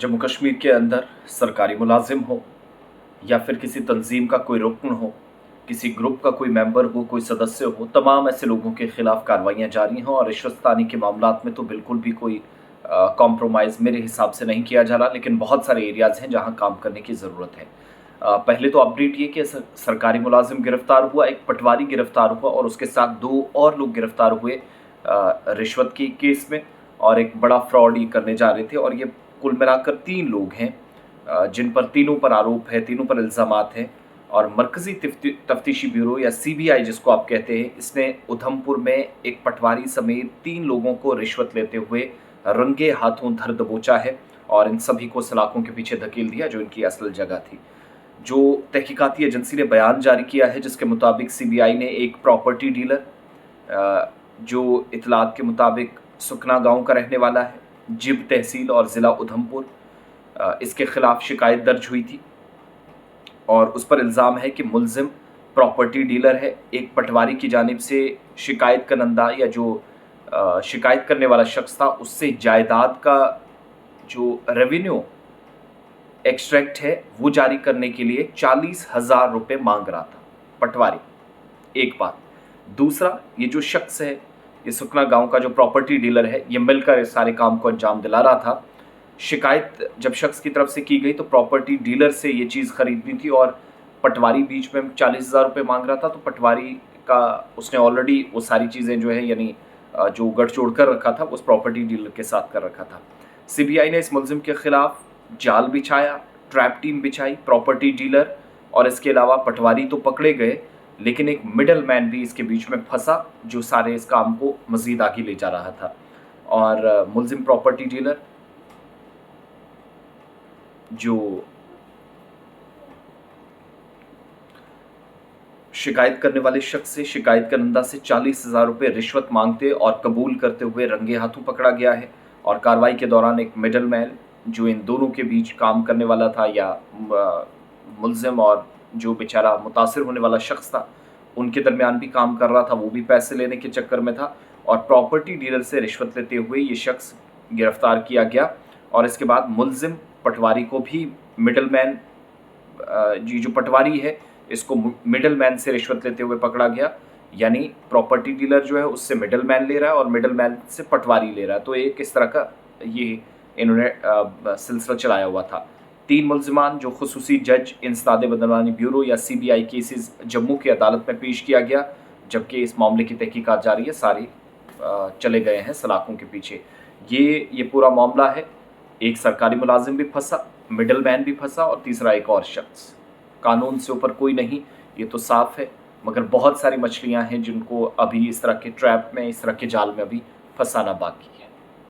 जम्मू कश्मीर के अंदर सरकारी मुलाजिम हो या फिर किसी तंजीम का कोई रुकन हो, किसी ग्रुप का कोई मेंबर हो, कोई सदस्य हो, तमाम ऐसे लोगों के खिलाफ कार्रवाइयाँ जारी हैं और रिश्वततानी के मामलात में तो बिल्कुल भी कोई कॉम्प्रोमाइज़ मेरे हिसाब से नहीं किया जा रहा, लेकिन बहुत सारे एरियाज़ हैं जहाँ काम करने की ज़रूरत है। पहले तो अपडेट ये कि सरकारी मुलाजिम गिरफ्तार हुआ, एक पटवारी गिरफ्तार हुआ और उसके साथ 2 और लोग गिरफ्तार हुए रिश्वत की केस में, और एक बड़ा फ्रॉड ये करने जा रहे थे। और ये कुल मिलाकर 3 लोग हैं जिन पर तीनों पर आरोप है, तीनों पर इल्ज़ामात हैं। और मरकज़ी तफ्तीशी ब्यूरो या सीबीआई जिसको आप कहते हैं, इसने उधमपुर में एक पटवारी समेत 3 लोगों को रिश्वत लेते हुए रंगे हाथों धर दबोचा है और इन सभी को सलाखों के पीछे धकेल दिया जो इनकी असल जगह थी। जो तहकीकाती एजेंसी ने बयान जारी किया है जिसके मुताबिक सीबीआई ने एक प्रॉपर्टी डीलर, जो इतलात के मुताबिक सुखना गांव का रहने वाला है, जिब तहसील और ज़िला उधमपुर, इसके खिलाफ शिकायत दर्ज हुई थी और उस पर इल्ज़ाम है कि मुलजिम प्रॉपर्टी डीलर है। एक पटवारी की जानिब से शिकायत करनंदा या जो शिकायत करने वाला शख्स था उससे जायदाद का जो रेवेन्यू एक्सट्रैक्ट है वो जारी करने के लिए 40,000 रुपये मांग रहा था पटवारी। एक बात। दूसरा, ये जो शख्स है, ये सुखना गांव का जो प्रॉपर्टी डीलर है, ये मिलकर इस सारे काम को अंजाम दिला रहा था। शिकायत जब शख्स की तरफ से की गई तो प्रॉपर्टी डीलर से ये चीज़ खरीदनी थी और पटवारी बीच में 40,000 रुपये मांग रहा था, तो पटवारी का उसने ऑलरेडी वो सारी चीज़ें जो है यानी जो गठजोड़ कर रखा था उस प्रॉपर्टी डीलर के साथ कर रखा था। सीबीआई ने इस मुलजिम के खिलाफ जाल बिछाया, ट्रैप टीम बिछाई, प्रॉपर्टी डीलर और इसके अलावा पटवारी तो पकड़े गए, लेकिन एक मिडल मैन भी इसके बीच में फंसा जो सारे इस काम को मज़ीद आगे ले जा रहा था। और मुलजिम प्रॉपर्टी डीलर जो शिकायत करने वाले शख्स से, शिकायत करनंदा से 40,000 रुपये रिश्वत मांगते और कबूल करते हुए रंगे हाथों पकड़ा गया है। और कार्रवाई के दौरान एक मिडल मैन जो इन दोनों के बीच काम करने वाला था, या मुलजिम और जो बेचारा मुतासिर होने वाला शख्स था, उनके दरमियान भी काम कर रहा था, वो भी पैसे लेने के चक्कर में था और प्रॉपर्टी डीलर से रिश्वत लेते हुए ये शख्स गिरफ्तार किया गया। और इसके बाद मुलजिम पटवारी को भी मिडल मैन, जी जो पटवारी है इसको मिडल मैन से रिश्वत लेते हुए पकड़ा गया, यानी प्रॉपर्टी डीलर जो है उससे मिडल मैन ले रहा है और मिडल मैन से पटवारी ले रहा है। तो एक इस तरह का ये इन्होंने सिलसिला चलाया हुआ था। 3 मुलजिमान जो खुसूसी जज इंसदाद बदनवानी ब्यूरो या सीबीआई केसेस जम्मू की अदालत में पेश किया गया, जबकि इस मामले की तहकीकात जारी है, सारी चले गए हैं सलाखों के पीछे। ये पूरा मामला है। एक सरकारी मुलाजिम भी फंसा, मिडल मैन भी फंसा और तीसरा एक और शख्स। कानून से ऊपर कोई नहीं, ये तो साफ है, मगर बहुत सारी मछलियां हैं जिनको अभी इस तरह के ट्रैप में, इस तरह के जाल में अभी फंसाना बाकी है।